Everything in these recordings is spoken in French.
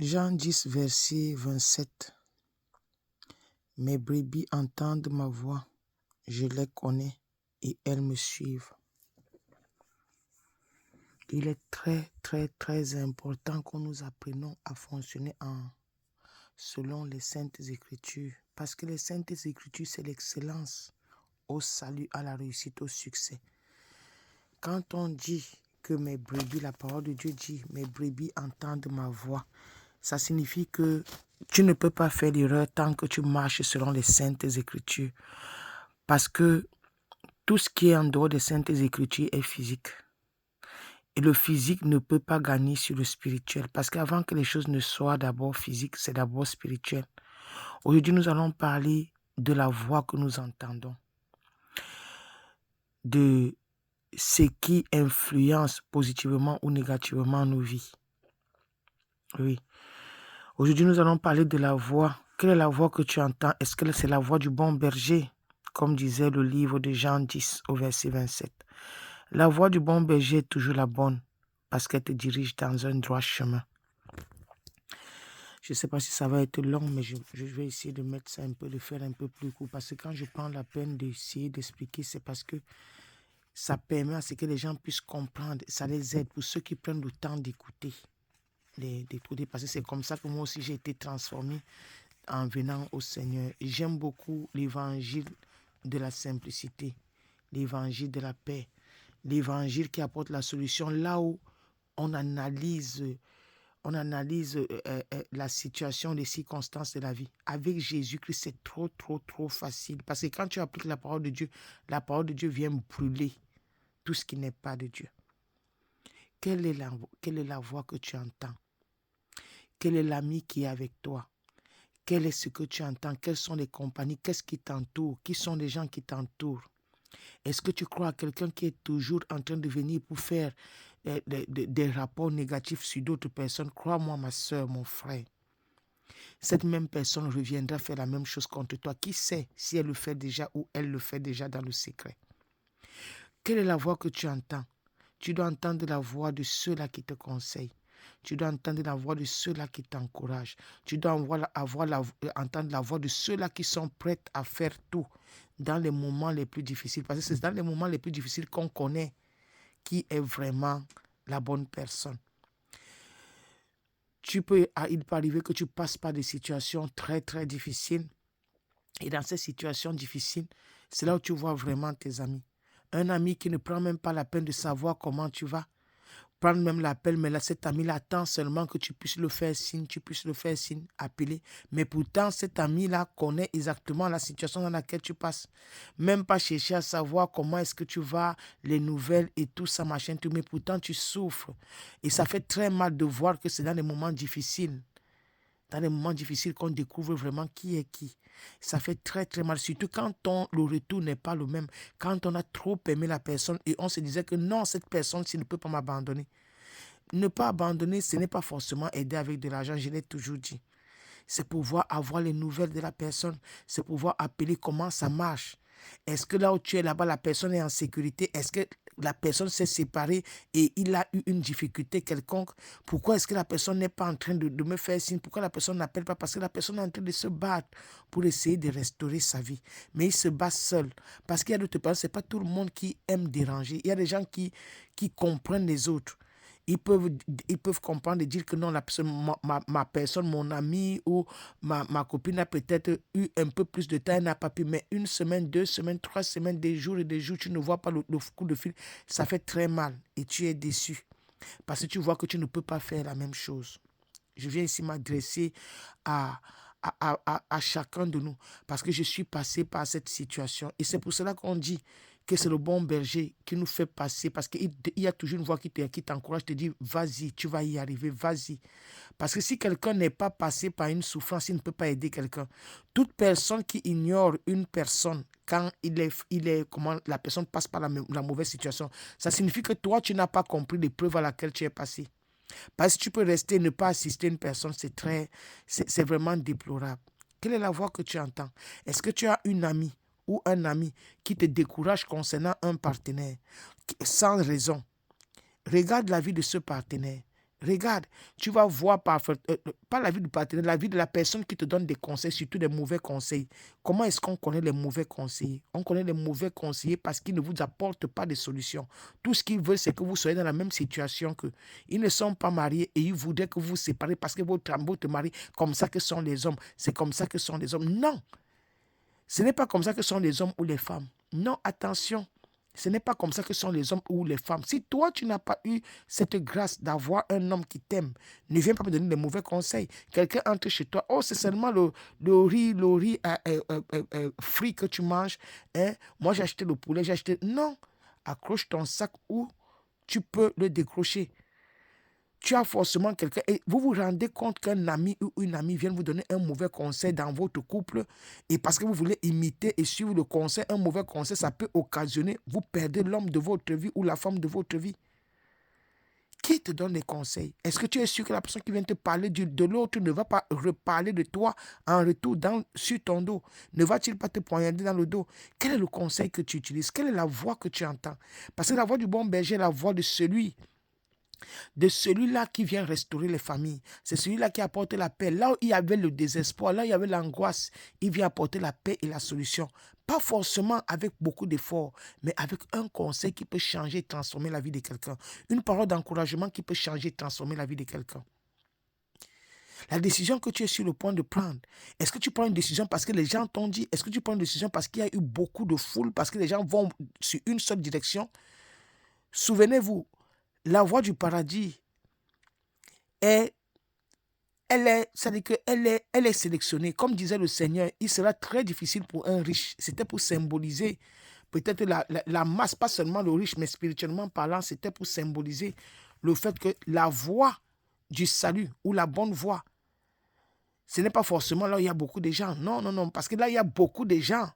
Jean 10, verset 27. Mes brebis entendent ma voix, je les connais et elles me suivent. Il est très important que nous apprenions à fonctionner selon les Saintes Écritures. Parce que les Saintes Écritures, c'est l'excellence au salut, à la réussite, au succès. Quand on dit que mes brebis, la parole de Dieu dit, mes brebis entendent ma voix, ça signifie que tu ne peux pas faire l'erreur tant que tu marches selon les Saintes Écritures. Parce que tout ce qui est en dehors des Saintes Écritures est physique. Et le physique ne peut pas gagner sur le spirituel. Parce qu'avant que les choses ne soient d'abord physiques, c'est d'abord spirituel. Aujourd'hui, nous allons parler de la voix que nous entendons. De ce qui influence positivement ou négativement nos vies. Oui. Aujourd'hui, nous allons parler de la voix. Quelle est la voix que tu entends? Est-ce que c'est la voix du bon berger? Comme disait le livre de Jean 10 au verset 27. La voix du bon berger est toujours la bonne parce qu'elle te dirige dans un droit chemin. Je ne sais pas si ça va être long, mais je vais essayer de mettre ça un peu, de faire un peu plus court. Parce que quand je prends la peine d'essayer d'expliquer, c'est parce que ça permet à ce que les gens puissent comprendre. Ça les aide pour ceux qui prennent le temps d'écouter. Parce que c'est comme ça que moi aussi j'ai été transformé en venant au Seigneur. J'aime beaucoup l'évangile de la simplicité, l'évangile de la paix, l'évangile qui apporte la solution là où on analyse la situation, les circonstances de la vie. Avec Jésus-Christ, c'est trop facile. Parce que quand tu appliques la parole de Dieu vient brûler tout ce qui n'est pas de Dieu. Quelle est la voix que tu entends? Quel est l'ami qui est avec toi? Quel est ce que tu entends? Quelles sont les compagnies? Qu'est-ce qui t'entoure? Qui sont les gens qui t'entourent? Est-ce que tu crois à quelqu'un qui est toujours en train de venir pour faire des rapports négatifs sur d'autres personnes? Crois-moi, ma soeur, mon frère. Cette même personne reviendra faire la même chose contre toi. Qui sait si elle le fait déjà ou elle le fait déjà dans le secret? Quelle est la voix que tu entends? Tu dois entendre la voix de ceux-là qui te conseillent. Tu dois entendre la voix de ceux-là qui t'encouragent. Tu dois entendre la voix de ceux-là qui sont prêts à faire tout dans les moments les plus difficiles. Parce que c'est dans les moments les plus difficiles qu'on connaît qui est vraiment la bonne personne. Il peut arriver que tu passes par des situations très difficiles. Et dans ces situations difficiles, c'est là où tu vois vraiment tes amis. Un ami qui ne prend même pas la peine de savoir comment tu vas. Prendre même l'appel, mais là, cet ami-là attend seulement que tu puisses le faire signe, appeler. Mais pourtant, cet ami-là connaît exactement la situation dans laquelle tu passes. Même pas chercher à savoir comment est-ce que tu vas, les nouvelles et tout ça, machin, tout. Mais pourtant, tu souffres. Et ça fait très mal de voir que c'est dans les moments difficiles. Dans les moments difficiles qu'on découvre vraiment qui est qui. Ça fait très mal. Surtout quand le retour n'est pas le même. Quand on a trop aimé la personne et on se disait que non, cette personne, ne peut pas m'abandonner. Ne pas abandonner, ce n'est pas forcément aider avec de l'argent, je l'ai toujours dit. C'est pouvoir avoir les nouvelles de la personne. C'est pouvoir appeler comment ça marche. Est-ce que là où tu es là-bas, la personne est en sécurité? Est-ce que la personne s'est séparée et il a eu une difficulté quelconque? Pourquoi est-ce que la personne n'est pas en train de me faire signe? Pourquoi la personne n'appelle pas? Parce que la personne est en train de se battre pour essayer de restaurer sa vie. Mais il se bat seul. Parce qu'il y a d'autres personnes, ce n'est pas tout le monde qui aime déranger. Il y a des gens qui comprennent les autres. Ils peuvent comprendre et dire que non, ma personne, mon ami ou ma copine a peut-être eu un peu plus de temps, elle n'a pas pu. Mais 1 semaine, 2 semaines, 3 semaines, des jours et des jours, tu ne vois pas le coup de fil. Ça fait très mal et tu es déçu. Parce que tu vois que tu ne peux pas faire la même chose. Je viens ici m'adresser à chacun de nous. Parce que je suis passé par cette situation. Et c'est pour cela qu'on dit que c'est le bon berger qui nous fait passer. Parce qu'il y a toujours une voix qui t'encourage, te dit, vas-y, tu vas y arriver, vas-y. Parce que si quelqu'un n'est pas passé par une souffrance, il ne peut pas aider quelqu'un. Toute personne qui ignore une personne, quand comment la personne passe par la mauvaise situation, ça signifie que toi, tu n'as pas compris l'épreuve à laquelle tu es passé. Parce que tu peux rester et ne pas assister une personne, c'est vraiment déplorable. Quelle est la voix que tu entends? Est-ce que tu as une amie ou un ami qui te décourage concernant un partenaire sans raison? Regarde la vie de ce partenaire. Regarde, tu vas voir pas la vie du partenaire, la vie de la personne qui te donne des conseils, surtout des mauvais conseils. Comment est-ce qu'on connaît les mauvais conseillers? On connaît les mauvais conseillers parce qu'ils ne vous apportent pas de solutions. Tout ce qu'ils veulent, c'est que vous soyez dans la même situation qu'eux. Ils ne sont pas mariés et ils voudraient que vous vous séparez parce que votre mari, comme ça que sont les hommes, c'est comme ça que sont les hommes. Non, ce n'est pas comme ça que sont les hommes ou les femmes. Non, attention. Ce n'est pas comme ça que sont les hommes ou les femmes. Si toi, tu n'as pas eu cette grâce d'avoir un homme qui t'aime, ne viens pas me donner des mauvais conseils. Quelqu'un entre chez toi, oh, c'est seulement le riz frit que tu manges. Hein? Moi, j'ai acheté le poulet, j'ai acheté... Non, accroche ton sac où tu peux le décrocher. Tu as forcément quelqu'un et vous vous rendez compte qu'un ami ou une amie vient vous donner un mauvais conseil dans votre couple et parce que vous voulez imiter et suivre le conseil, un mauvais conseil, ça peut occasionner, vous perdez l'homme de votre vie ou la femme de votre vie. Qui te donne les conseils? Est-ce que tu es sûr que la personne qui vient te parler de l'autre ne va pas reparler de toi en retour sur ton dos? Ne va-t-il pas te poignarder dans le dos? Quel est le conseil que tu utilises? Quelle est la voix que tu entends? Parce que la voix du bon berger est la voix de celui-là qui vient restaurer les familles. C'est celui-là qui apporte la paix. Là où il y avait le désespoir, là où il y avait l'angoisse, il vient apporter la paix et la solution. Pas forcément avec beaucoup d'efforts, mais avec un conseil qui peut changer et transformer la vie de quelqu'un. Une parole d'encouragement qui peut changer et transformer la vie de quelqu'un. La décision que tu es sur le point de prendre, est-ce que tu prends une décision parce que les gens t'ont dit? Est-ce que tu prends une décision parce qu'il y a eu beaucoup de foule, parce que les gens vont sur une seule direction? Souvenez-vous, la voie du paradis elle est sélectionnée. Comme disait le Seigneur, il sera très difficile pour un riche. C'était pour symboliser peut-être la masse, pas seulement le riche, mais spirituellement parlant, c'était pour symboliser le fait que la voie du salut ou la bonne voie, ce n'est pas forcément là où il y a beaucoup de gens. Non, non, non, parce que là, il y a beaucoup de gens.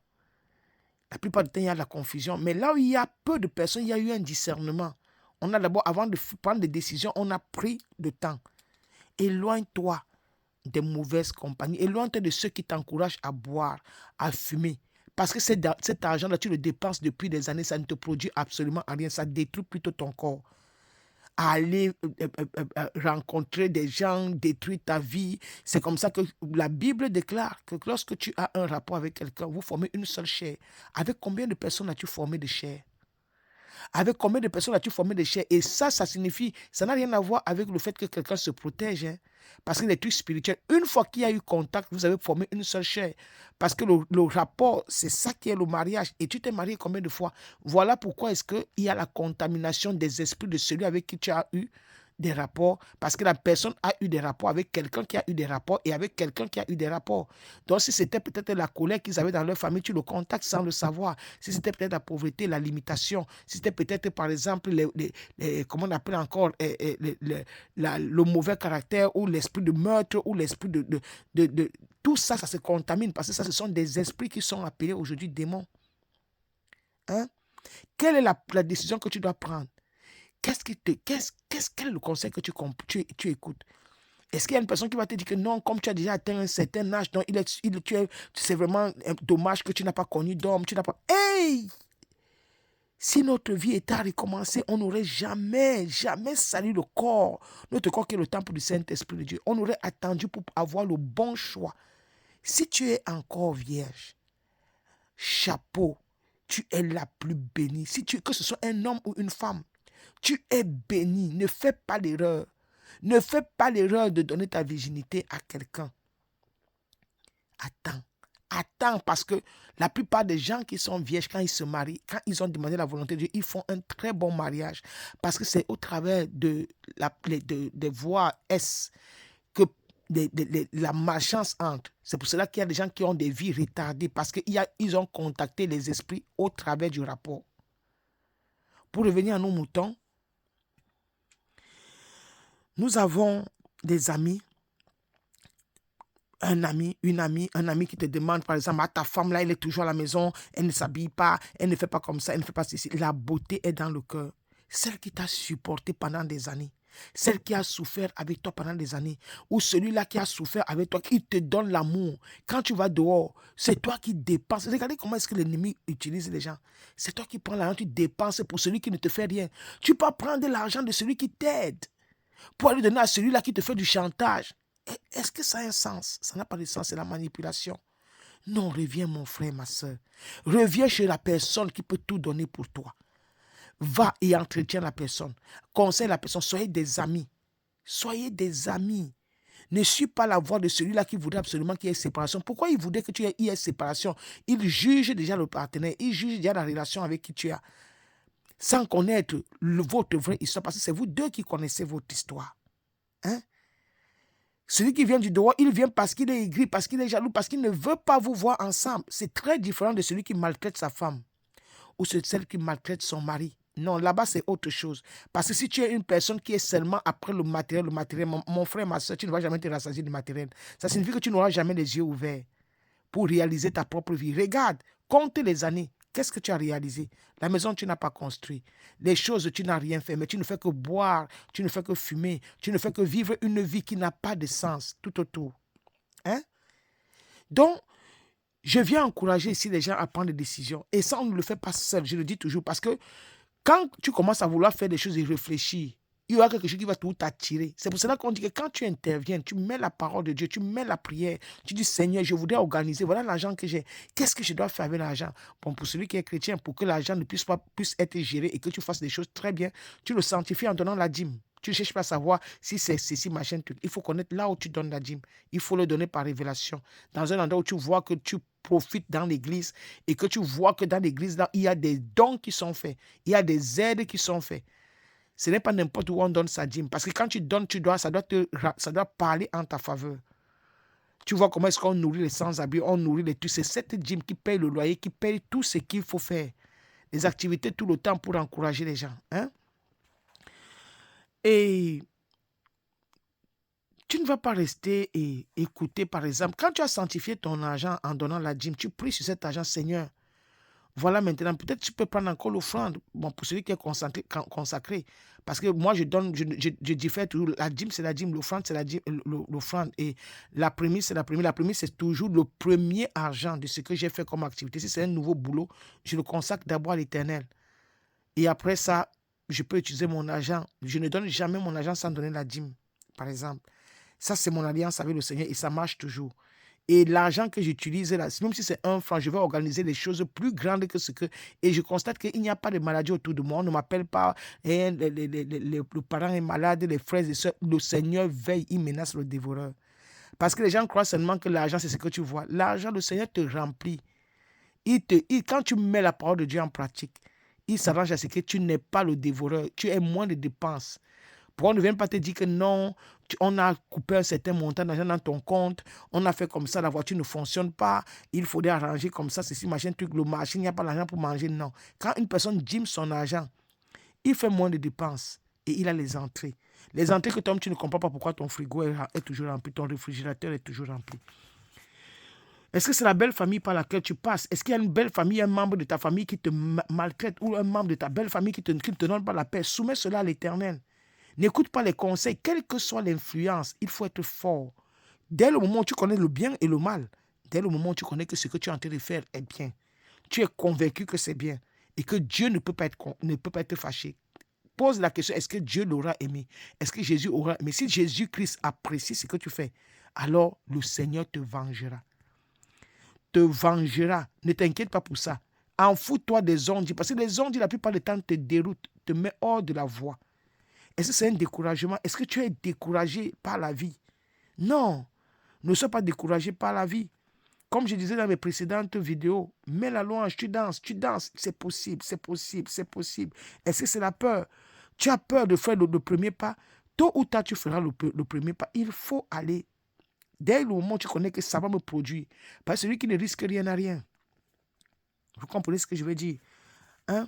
La plupart du temps, il y a de la confusion. Mais là où il y a peu de personnes, il y a eu un discernement. On a d'abord, avant de prendre des décisions, on a pris le temps. Éloigne-toi des mauvaises compagnies. Éloigne-toi de ceux qui t'encouragent à boire, à fumer. Parce que cet argent-là, tu le dépenses depuis des années, ça ne te produit absolument rien. Ça détruit plutôt ton corps. Aller rencontrer des gens, détruire ta vie. C'est comme ça que la Bible déclare que lorsque tu as un rapport avec quelqu'un, vous formez une seule chair. Avec combien de personnes as-tu formé de chair? Avec combien de personnes as-tu formé des chair? Et ça signifie, ça n'a rien à voir avec le fait que quelqu'un se protège. Hein? Parce que les trucs spirituels, une fois qu'il y a eu contact, vous avez formé une seule chair. Parce que le rapport, c'est ça qui est le mariage. Et tu t'es marié combien de fois? Voilà pourquoi est-ce qu'il y a la contamination des esprits de celui avec qui tu as eu des rapports, parce que la personne a eu des rapports avec quelqu'un qui a eu des rapports et avec quelqu'un qui a eu des rapports. Donc, si c'était peut-être la colère qu'ils avaient dans leur famille, tu le contactes sans le savoir. Si c'était peut-être la pauvreté, la limitation, si c'était peut-être, par exemple, comment on appelle encore, le mauvais caractère ou l'esprit de meurtre ou l'esprit de tout ça, ça se contamine parce que ça, ce sont des esprits qui sont appelés aujourd'hui démons. Hein? Quelle est la décision que tu dois prendre? Quel est le conseil que tu écoutes? Est-ce qu'il y a une personne qui va te dire que non, comme tu as déjà atteint un certain âge, donc c'est vraiment dommage que tu n'as pas connu d'homme, tu n'as pas... Hey! Si notre vie était à recommencer, on n'aurait jamais sali le corps. Notre corps qui est le temple du Saint-Esprit de Dieu. On aurait attendu pour avoir le bon choix. Si tu es encore vierge, chapeau, tu es la plus bénie. Que ce soit un homme ou une femme, tu es béni. Ne fais pas l'erreur. Ne fais pas l'erreur de donner ta virginité à quelqu'un. Attends, parce que la plupart des gens qui sont vierges, quand ils se marient, quand ils ont demandé la volonté de Dieu, ils font un très bon mariage. Parce que c'est au travers des voies S que la malchance entre. C'est pour cela qu'il y a des gens qui ont des vies retardées, parce qu'ils ont contacté les esprits au travers du rapport. Pour revenir à nos moutons, nous avons des amis, un ami qui te demande, par exemple, ta femme là, elle est toujours à la maison, elle ne s'habille pas, elle ne fait pas comme ça, elle ne fait pas ceci. La beauté est dans le cœur. Celle qui t'a supporté pendant des années, celle qui a souffert avec toi pendant des années, ou celui-là qui a souffert avec toi, qui te donne l'amour. Quand tu vas dehors, c'est toi qui dépenses. Regardez comment est-ce que l'ennemi utilise les gens. C'est toi qui prends l'argent, tu dépenses pour celui qui ne te fait rien. Tu peux prendre de l'argent de celui qui t'aide. pour aller donner à celui-là qui te fait du chantage. Est-ce que ça a un sens? Ça n'a pas de sens, c'est la manipulation. Non, reviens mon frère, ma soeur. Reviens chez la personne qui peut tout donner pour toi. Va et entretiens la personne. Conseille la personne. Soyez des amis. Soyez des amis. Ne suis pas la voix de celui-là qui voudrait absolument qu'il y ait séparation. Pourquoi il voudrait que tu aies séparation? Il juge déjà le partenaire. Il juge déjà la relation avec qui tu as. Sans connaître votre vraie histoire. Parce que c'est vous deux qui connaissez votre histoire. Hein? Celui qui vient du dehors, il vient parce qu'il est aigri, parce qu'il est jaloux, parce qu'il ne veut pas vous voir ensemble. C'est très différent de celui qui maltraite sa femme ou celle qui maltraite son mari. Non, là-bas, c'est autre chose. Parce que si tu es une personne qui est seulement après le matériel, mon frère, ma soeur, tu ne vas jamais te rassasier du matériel. Ça signifie que tu n'auras jamais les yeux ouverts pour réaliser ta propre vie. Regarde, compte les années. Qu'est-ce que tu as réalisé? La maison, tu n'as pas construit. Les choses, tu n'as rien fait. Mais tu ne fais que boire, tu ne fais que fumer, tu ne fais que vivre une vie qui n'a pas de sens tout autour. Hein? Donc, je viens encourager ici les gens à prendre des décisions. Et ça, on ne le fait pas seul. Je le dis toujours parce que quand tu commences à vouloir faire des choses et réfléchir, il y aura quelque chose qui va tout t'attirer. C'est pour cela qu'on dit que quand tu interviens, tu mets la parole de Dieu, tu mets la prière, tu dis Seigneur, je voudrais organiser, voilà l'argent que j'ai. Qu'est-ce que je dois faire avec l'argent? Bon, pour celui qui est chrétien, pour que l'argent ne puisse être géré et que tu fasses des choses très bien, tu le sanctifies en donnant la dîme. Tu ne cherches pas à savoir si c'est ceci, machin, truc. Il faut connaître là où tu donnes la dîme. Il faut le donner par révélation. Dans un endroit où tu vois que tu profites dans l'église et que tu vois que dans l'église, là, il y a des dons qui sont faits. Il y a des aides qui sont faites. Ce n'est pas n'importe où on donne sa dîme. Parce que quand tu donnes, ça doit parler en ta faveur. Tu vois comment est-ce qu'on nourrit les sans-abri, on nourrit les tout. C'est cette dîme qui paye le loyer, qui paye tout ce qu'il faut faire. Les activités tout le temps pour encourager les gens. Hein? Et tu ne vas pas rester et écouter, par exemple, quand tu as sanctifié ton argent en donnant la dîme, tu pries sur cet argent, Seigneur. Voilà maintenant, peut-être tu peux prendre encore l'offrande, bon, pour celui qui est consacré. Parce que moi, je diffère toujours. La dîme, c'est la dîme, l'offrande, c'est l'offrande. Et la prémisse, c'est la prémisse. La prémisse, c'est toujours le premier argent de ce que j'ai fait comme activité. Si c'est un nouveau boulot, je le consacre d'abord à l'Éternel. Et après ça, je peux utiliser mon argent. Je ne donne jamais mon argent sans donner la dîme, par exemple. Ça, c'est mon alliance avec le Seigneur et ça marche toujours. Et l'argent que j'utilise là, même si c'est 1 franc, je vais organiser des choses plus grandes que ce que... Et je constate qu'il n'y a pas de maladie autour de moi. On ne m'appelle pas, le parent est malade, les frères et sœurs. Le Seigneur veille, il menace le dévoreur. Parce que les gens croient seulement que l'argent, c'est ce que tu vois. L'argent, le Seigneur te remplit. Quand tu mets la parole de Dieu en pratique, il s'arrange à ce que tu n'es pas le dévoreur. Tu aies moins de dépenses. Pourquoi on ne vient pas te dire que non, on a coupé un certain montant d'argent dans ton compte, on a fait comme ça, la voiture ne fonctionne pas, il faudrait arranger comme ça, ceci, machin, truc, le marché, il n'y a pas l'argent pour manger, non. Quand une personne dîme son argent, il fait moins de dépenses et il a les entrées. Les entrées que toi, tu ne comprends pas pourquoi ton frigo est toujours rempli, ton réfrigérateur est toujours rempli. Est-ce que c'est la belle famille par laquelle tu passes? Est-ce qu'il y a une belle famille, un membre de ta famille qui te maltraite ou un membre de ta belle famille qui ne te donne pas la paix? Soumets cela à l'Éternel. N'écoute pas les conseils, quelle que soit l'influence, il faut être fort. Dès le moment où tu connais le bien et le mal, dès le moment où tu connais que ce que tu es en train de faire est bien, tu es convaincu que c'est bien et que Dieu ne peut pas être fâché. Pose la question, est-ce que Dieu l'aura aimé? Est-ce que Jésus aura aimé? Si Jésus-Christ apprécie ce que tu fais, alors le Seigneur te vengera. Te vengera. Ne t'inquiète pas pour ça. En fous-toi des ondes, parce que les ondes, la plupart du temps, te déroutent, te mettent hors de la voie. Est-ce que c'est un découragement? Est-ce que tu es découragé par la vie? Non, ne sois pas découragé par la vie. Comme je disais dans mes précédentes vidéos, mets la louange, tu danses, c'est possible, c'est possible, c'est possible. Est-ce que c'est la peur? Tu as peur de faire le premier pas? Tôt ou tard, tu feras le premier pas. Il faut aller. Dès le moment où tu connais que ça va me produire. Parce que celui qui ne risque rien n'a rien. Vous comprenez ce que je veux dire? Hein?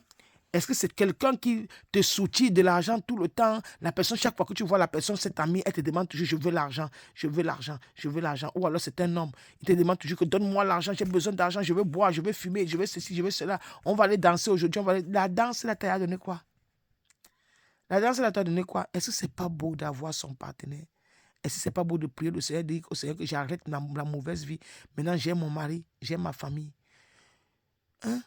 Est-ce que c'est quelqu'un qui te soutient de l'argent tout le temps? La personne, chaque fois que tu vois la personne, cette amie, elle te demande toujours, je veux l'argent, je veux l'argent, je veux l'argent. Ou alors c'est un homme, il te demande toujours que donne-moi l'argent, j'ai besoin d'argent, je veux boire, je veux fumer, je veux ceci, je veux cela. On va aller danser aujourd'hui, La danse, là, t'as donné quoi? La danse, là, t'as donné quoi? Est-ce que c'est pas beau d'avoir son partenaire? Est-ce que c'est pas beau de prier le Seigneur, de dire au Seigneur que j'arrête la mauvaise vie? Maintenant, j'ai mon mari, j'ai ma famille. Hein?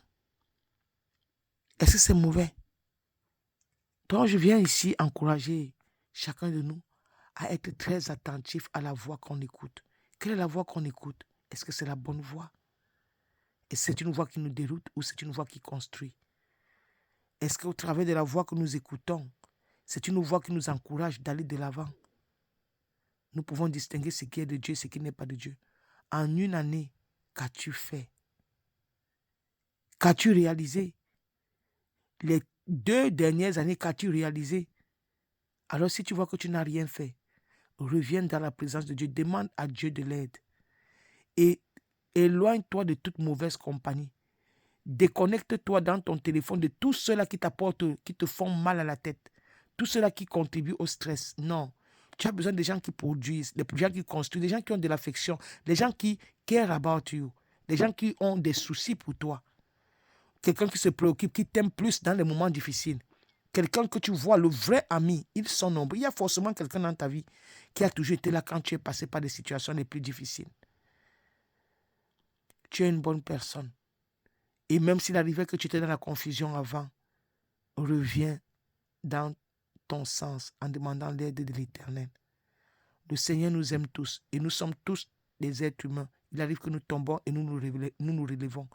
Est-ce que c'est mauvais? Donc, je viens ici encourager chacun de nous, à être très attentif à la voix qu'on écoute. Quelle est la voix qu'on écoute? Est-ce que c'est la bonne voix? Est-ce que c'est une voix qui nous déroute ou c'est une voix qui construit? Est-ce qu'au travers de la voix que nous écoutons, c'est une voix qui nous encourage d'aller de l'avant? Nous pouvons distinguer ce qui est de Dieu et ce qui n'est pas de Dieu. En une année, qu'as-tu fait? Qu'as-tu réalisé? Les 2 dernières années, qu'as-tu réalisé? Alors si tu vois que tu n'as rien fait, reviens dans la présence de Dieu, demande à Dieu de l'aide et éloigne-toi de toute mauvaise compagnie. Déconnecte-toi dans ton téléphone de tout cela qui t'apporte, qui te font mal à la tête, tout cela qui contribue au stress. Non, tu as besoin des gens qui produisent, des gens qui construisent, des gens qui ont de l'affection, des gens qui care about you, des gens qui ont des soucis pour toi. Quelqu'un qui se préoccupe, qui t'aime plus dans les moments difficiles. Quelqu'un que tu vois, le vrai ami, ils sont nombreux. Il y a forcément quelqu'un dans ta vie qui a toujours été là quand tu es passé par des situations les plus difficiles. Tu es une bonne personne. Et même s'il arrivait que tu étais dans la confusion avant, reviens dans ton sens en demandant l'aide de l'Éternel. Le Seigneur nous aime tous et nous sommes tous des êtres humains. Il arrive que nous tombons et nous nous relevons.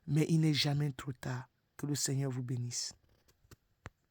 Mais il n'est jamais trop tard. Que le Seigneur vous bénisse.